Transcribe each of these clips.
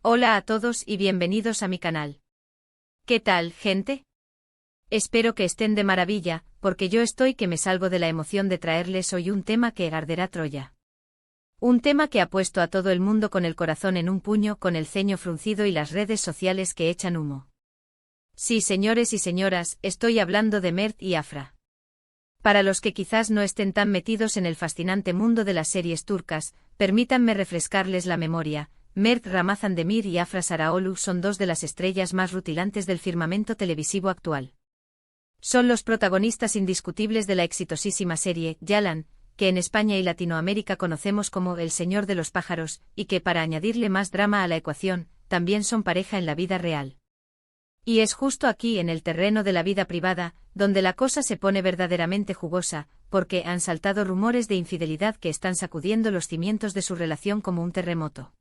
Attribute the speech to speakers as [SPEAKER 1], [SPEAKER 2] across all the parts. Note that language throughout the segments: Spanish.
[SPEAKER 1] Hola a todos y bienvenidos a mi canal. ¿Qué tal, gente? Espero que estén de maravilla, porque yo estoy que me salgo de la emoción de traerles hoy un tema que arderá Troya. Un tema que ha puesto a todo el mundo con el corazón en un puño, con el ceño fruncido y las redes sociales que echan humo. Sí, señores y señoras, estoy hablando de Mert y Afra. Para los que quizás no estén tan metidos en el fascinante mundo de las series turcas, permítanme refrescarles la memoria. Mert Ramazan-Demir y Afra Sarıoğlu son dos de las estrellas más rutilantes del firmamento televisivo actual. Son los protagonistas indiscutibles de la exitosísima serie Yalan, que en España y Latinoamérica conocemos como El Señor de los Pájaros, y que para añadirle más drama a la ecuación, también son pareja en la vida real. Y es justo aquí en el terreno de la vida privada, donde la cosa se pone verdaderamente jugosa, porque han saltado rumores de infidelidad que están sacudiendo los cimientos de su relación como un terremoto.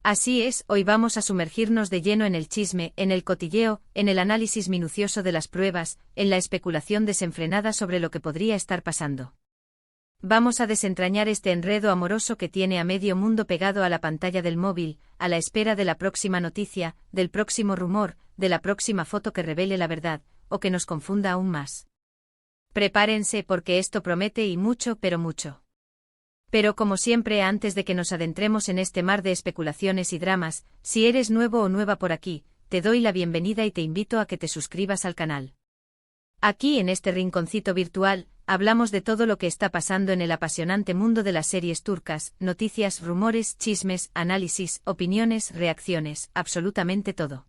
[SPEAKER 1] Así es, hoy vamos a sumergirnos de lleno en el chisme, en el cotilleo, en el análisis minucioso de las pruebas, en la especulación desenfrenada sobre lo que podría estar pasando. Vamos a desentrañar este enredo amoroso que tiene a medio mundo pegado a la pantalla del móvil, a la espera de la próxima noticia, del próximo rumor, de la próxima foto que revele la verdad, o que nos confunda aún más. Prepárense porque esto promete y mucho, pero mucho. Pero como siempre, antes de que nos adentremos en este mar de especulaciones y dramas, si eres nuevo o nueva por aquí, te doy la bienvenida y te invito a que te suscribas al canal. Aquí en este rinconcito virtual, hablamos de todo lo que está pasando en el apasionante mundo de las series turcas, noticias, rumores, chismes, análisis, opiniones, reacciones, absolutamente todo.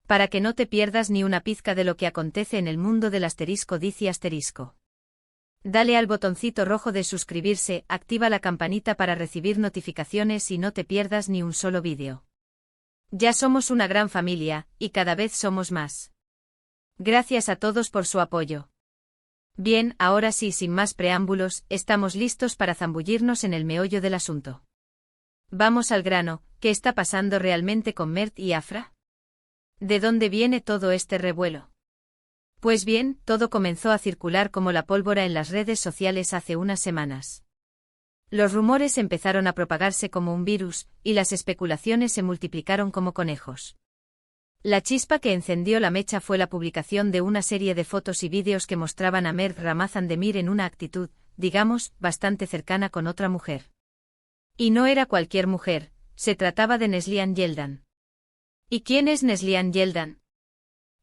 [SPEAKER 1] Para que no te pierdas ni una pizca de lo que acontece en el mundo del asterisco dice asterisco. Dale al botoncito rojo de suscribirse, activa la campanita para recibir notificaciones y no te pierdas ni un solo vídeo. Ya somos una gran familia, y cada vez somos más. Gracias a todos por su apoyo. Bien, ahora sí, sin más preámbulos, estamos listos para zambullirnos en el meollo del asunto. Vamos al grano, ¿qué está pasando realmente con Mert y Afra? ¿De dónde viene todo este revuelo? Pues bien, todo comenzó a circular como la pólvora en las redes sociales hace unas semanas. Los rumores empezaron a propagarse como un virus, y las especulaciones se multiplicaron como conejos. La chispa que encendió la mecha fue la publicación de una serie de fotos y vídeos que mostraban a Mert Ramazan-Demir en una actitud, digamos, bastante cercana con otra mujer. Y no era cualquier mujer, se trataba de Neslihan Yeldan. ¿Y quién es Neslihan Yeldan?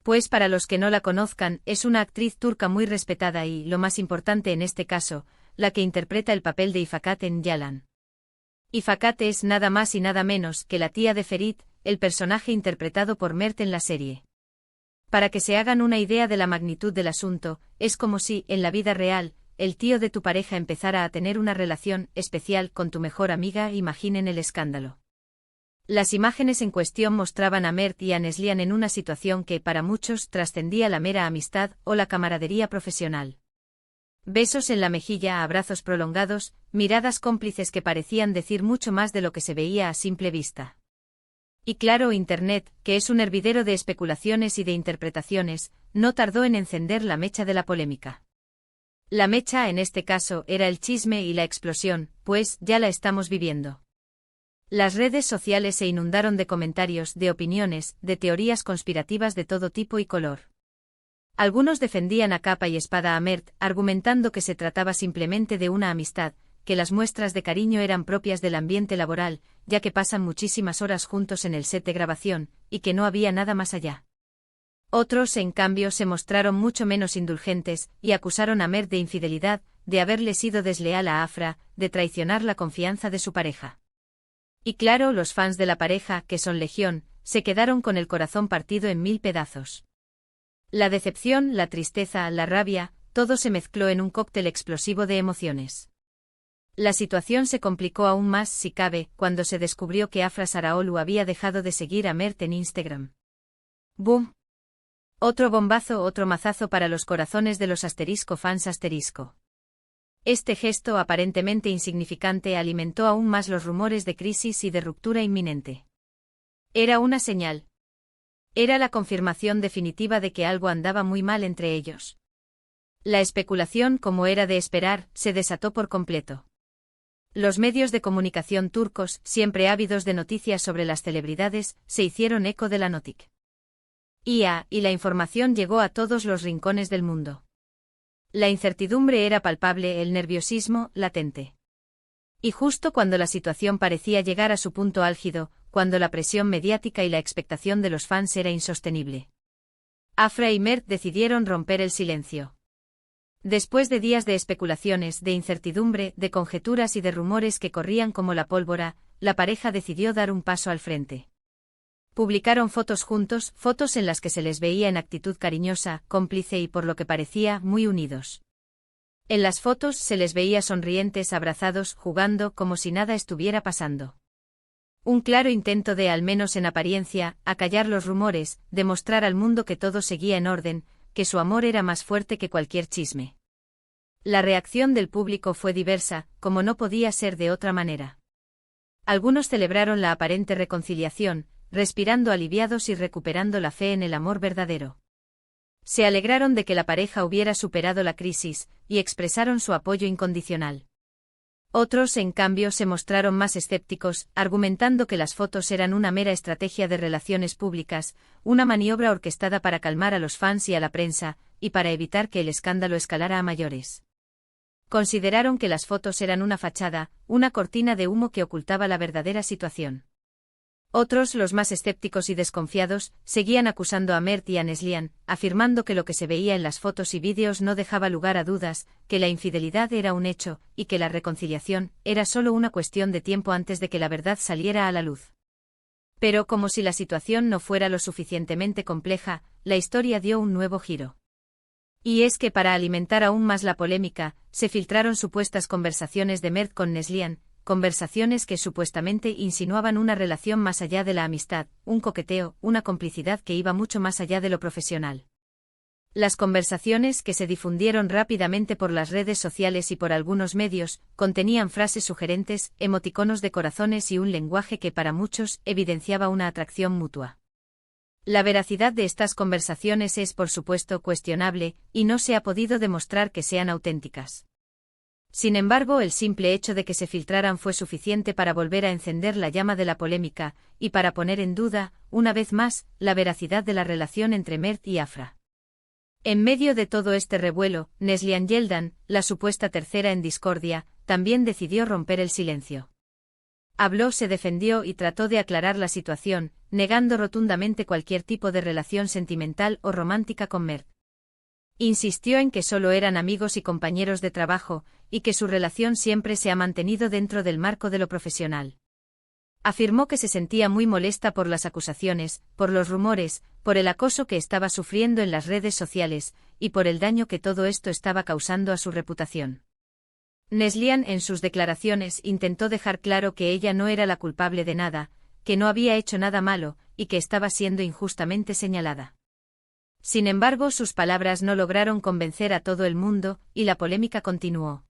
[SPEAKER 1] Pues para los que no la conozcan, es una actriz turca muy respetada y, lo más importante en este caso, la que interpreta el papel de Ifakat en Yalan. Ifakat es nada más y nada menos que la tía de Ferit, el personaje interpretado por Mert en la serie. Para que se hagan una idea de la magnitud del asunto, es como si, en la vida real, el tío de tu pareja empezara a tener una relación especial con tu mejor amiga. Imaginen el escándalo. Las imágenes en cuestión mostraban a Mert y a Neslihan en una situación que para muchos trascendía la mera amistad o la camaradería profesional. Besos en la mejilla, abrazos prolongados, miradas cómplices que parecían decir mucho más de lo que se veía a simple vista. Y claro, Internet, que es un hervidero de especulaciones y de interpretaciones, no tardó en encender la mecha de la polémica. La mecha en este caso era el chisme y la explosión, pues ya la estamos viviendo. Las redes sociales se inundaron de comentarios, de opiniones, de teorías conspirativas de todo tipo y color. Algunos defendían a capa y espada a Mert, argumentando que se trataba simplemente de una amistad, que las muestras de cariño eran propias del ambiente laboral, ya que pasan muchísimas horas juntos en el set de grabación, y que no había nada más allá. Otros, en cambio, se mostraron mucho menos indulgentes, y acusaron a Mert de infidelidad, de haberle sido desleal a Afra, de traicionar la confianza de su pareja. Y claro, los fans de la pareja, que son legión, se quedaron con el corazón partido en 1000 pedazos. La decepción, la tristeza, la rabia, todo se mezcló en un cóctel explosivo de emociones. La situación se complicó aún más, si cabe, cuando se descubrió que Afra Sarıoğlu había dejado de seguir a Mert en Instagram. ¡Boom! Otro bombazo, otro mazazo para los corazones de los asterisco fans asterisco. Este gesto aparentemente insignificante alimentó aún más los rumores de crisis y de ruptura inminente. Era una señal. Era la confirmación definitiva de que algo andaba muy mal entre ellos. La especulación, como era de esperar, se desató por completo. Los medios de comunicación turcos, siempre ávidos de noticias sobre las celebridades, se hicieron eco de la noticia. Y la información llegó a todos los rincones del mundo. La incertidumbre era palpable, el nerviosismo, latente. Y justo cuando la situación parecía llegar a su punto álgido, cuando la presión mediática y la expectación de los fans era insostenible, Afra y Mert decidieron romper el silencio. Después de días de especulaciones, de incertidumbre, de conjeturas y de rumores que corrían como la pólvora, la pareja decidió dar un paso al frente. Publicaron fotos juntos, fotos en las que se les veía en actitud cariñosa, cómplice y por lo que parecía, muy unidos. En las fotos se les veía sonrientes, abrazados, jugando, como si nada estuviera pasando. Un claro intento de, al menos en apariencia, acallar los rumores, demostrar al mundo que todo seguía en orden, que su amor era más fuerte que cualquier chisme. La reacción del público fue diversa, como no podía ser de otra manera. Algunos celebraron la aparente reconciliación, respirando aliviados y recuperando la fe en el amor verdadero. Se alegraron de que la pareja hubiera superado la crisis, y expresaron su apoyo incondicional. Otros, en cambio, se mostraron más escépticos, argumentando que las fotos eran una mera estrategia de relaciones públicas, una maniobra orquestada para calmar a los fans y a la prensa, y para evitar que el escándalo escalara a mayores. Consideraron que las fotos eran una fachada, una cortina de humo que ocultaba la verdadera situación. Otros, los más escépticos y desconfiados, seguían acusando a Mert y a Neslihan, afirmando que lo que se veía en las fotos y vídeos no dejaba lugar a dudas, que la infidelidad era un hecho, y que la reconciliación era solo una cuestión de tiempo antes de que la verdad saliera a la luz. Pero como si la situación no fuera lo suficientemente compleja, la historia dio un nuevo giro. Y es que para alimentar aún más la polémica, se filtraron supuestas conversaciones de Mert con Neslihan, conversaciones que supuestamente insinuaban una relación más allá de la amistad, un coqueteo, una complicidad que iba mucho más allá de lo profesional. Las conversaciones, que se difundieron rápidamente por las redes sociales y por algunos medios, contenían frases sugerentes, emoticonos de corazones y un lenguaje que para muchos evidenciaba una atracción mutua. La veracidad de estas conversaciones es, por supuesto, cuestionable, y no se ha podido demostrar que sean auténticas. Sin embargo, el simple hecho de que se filtraran fue suficiente para volver a encender la llama de la polémica, y para poner en duda, una vez más, la veracidad de la relación entre Mert y Afra. En medio de todo este revuelo, Neslihan Yeldan, la supuesta tercera en discordia, también decidió romper el silencio. Habló, se defendió y trató de aclarar la situación, negando rotundamente cualquier tipo de relación sentimental o romántica con Mert. Insistió en que solo eran amigos y compañeros de trabajo, y que su relación siempre se ha mantenido dentro del marco de lo profesional. Afirmó que se sentía muy molesta por las acusaciones, por los rumores, por el acoso que estaba sufriendo en las redes sociales, y por el daño que todo esto estaba causando a su reputación. Neslihan, en sus declaraciones, intentó dejar claro que ella no era la culpable de nada, que no había hecho nada malo, y que estaba siendo injustamente señalada. Sin embargo, sus palabras no lograron convencer a todo el mundo, y la polémica continuó.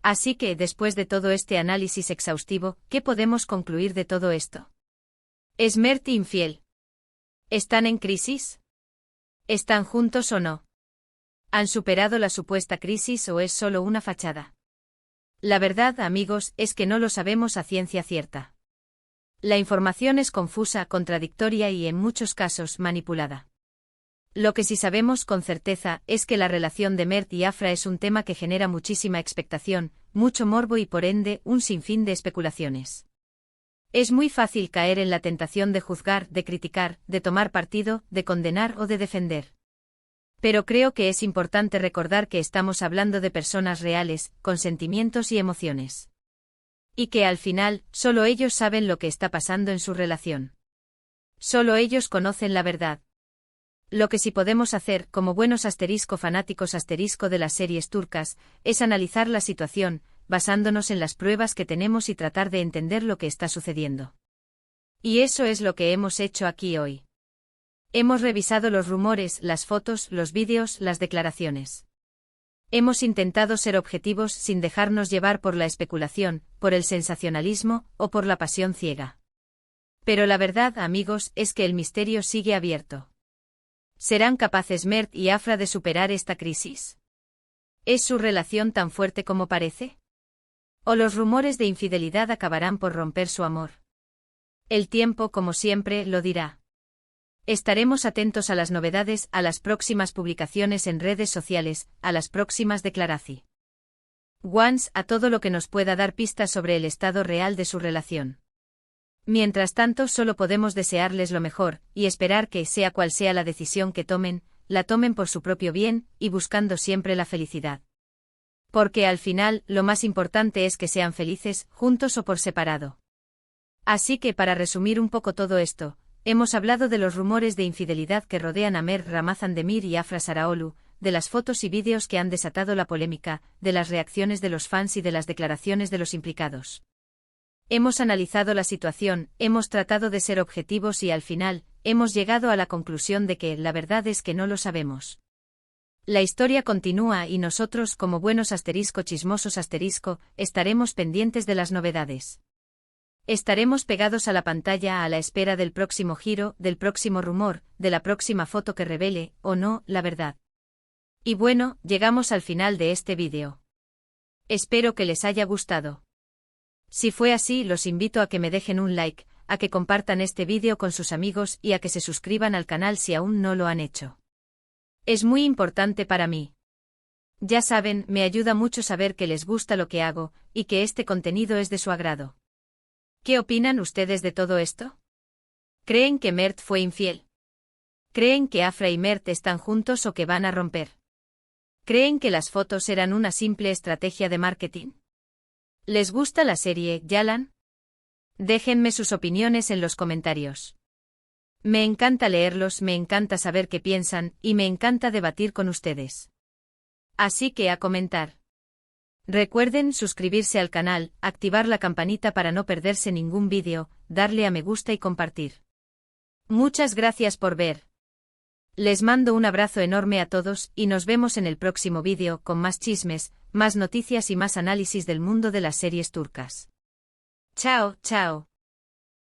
[SPEAKER 1] Así que, después de todo este análisis exhaustivo, ¿qué podemos concluir de todo esto? ¿Es Mert infiel? ¿Están en crisis? ¿Están juntos o no? ¿Han superado la supuesta crisis o es solo una fachada? La verdad, amigos, es que no lo sabemos a ciencia cierta. La información es confusa, contradictoria y, en muchos casos, manipulada. Lo que sí sabemos con certeza es que la relación de Mert y Afra es un tema que genera muchísima expectación, mucho morbo y por ende un sinfín de especulaciones. Es muy fácil caer en la tentación de juzgar, de criticar, de tomar partido, de condenar o de defender. Pero creo que es importante recordar que estamos hablando de personas reales, con sentimientos y emociones. Y que al final, solo ellos saben lo que está pasando en su relación. Solo ellos conocen la verdad. Lo que sí podemos hacer, como buenos fanáticos de las series turcas, es analizar la situación, basándonos en las pruebas que tenemos y tratar de entender lo que está sucediendo. Y eso es lo que hemos hecho aquí hoy. Hemos revisado los rumores, las fotos, los vídeos, las declaraciones. Hemos intentado ser objetivos sin dejarnos llevar por la especulación, por el sensacionalismo o por la pasión ciega. Pero la verdad, amigos, es que el misterio sigue abierto. ¿Serán capaces Mert y Afra de superar esta crisis? ¿Es su relación tan fuerte como parece? O los rumores de infidelidad acabarán por romper su amor. El tiempo, como siempre, lo dirá. Estaremos atentos a las novedades, a las próximas publicaciones en redes sociales, a las próximas declaraciones. A todo lo que nos pueda dar pistas sobre el estado real de su relación. Mientras tanto, solo podemos desearles lo mejor, y esperar que, sea cual sea la decisión que tomen, la tomen por su propio bien, y buscando siempre la felicidad. Porque al final, lo más importante es que sean felices, juntos o por separado. Así que para resumir un poco todo esto, hemos hablado de los rumores de infidelidad que rodean a Mert Ramazan Demir y Afra Saraolu, de las fotos y vídeos que han desatado la polémica, de las reacciones de los fans y de las declaraciones de los implicados. Hemos analizado la situación, hemos tratado de ser objetivos y al final, hemos llegado a la conclusión de que la verdad es que no lo sabemos. La historia continúa y nosotros, como buenos chismosos estaremos pendientes de las novedades. Estaremos pegados a la pantalla a la espera del próximo giro, del próximo rumor, de la próxima foto que revele, o no, la verdad. Y bueno, llegamos al final de este vídeo. Espero que les haya gustado. Si fue así, los invito a que me dejen un like, a que compartan este vídeo con sus amigos y a que se suscriban al canal si aún no lo han hecho. Es muy importante para mí. Ya saben, me ayuda mucho saber que les gusta lo que hago, y que este contenido es de su agrado. ¿Qué opinan ustedes de todo esto? ¿Creen que Mert fue infiel? ¿Creen que Afra y Mert están juntos o que van a romper? ¿Creen que las fotos eran una simple estrategia de marketing? ¿Les gusta la serie Yalan? Déjenme sus opiniones en los comentarios. Me encanta leerlos, me encanta saber qué piensan, y me encanta debatir con ustedes. Así que a comentar. Recuerden suscribirse al canal, activar la campanita para no perderse ningún vídeo, darle a me gusta y compartir. Muchas gracias por ver. Les mando un abrazo enorme a todos y nos vemos en el próximo vídeo con más chismes, más noticias y más análisis del mundo de las series turcas. Chao, chao.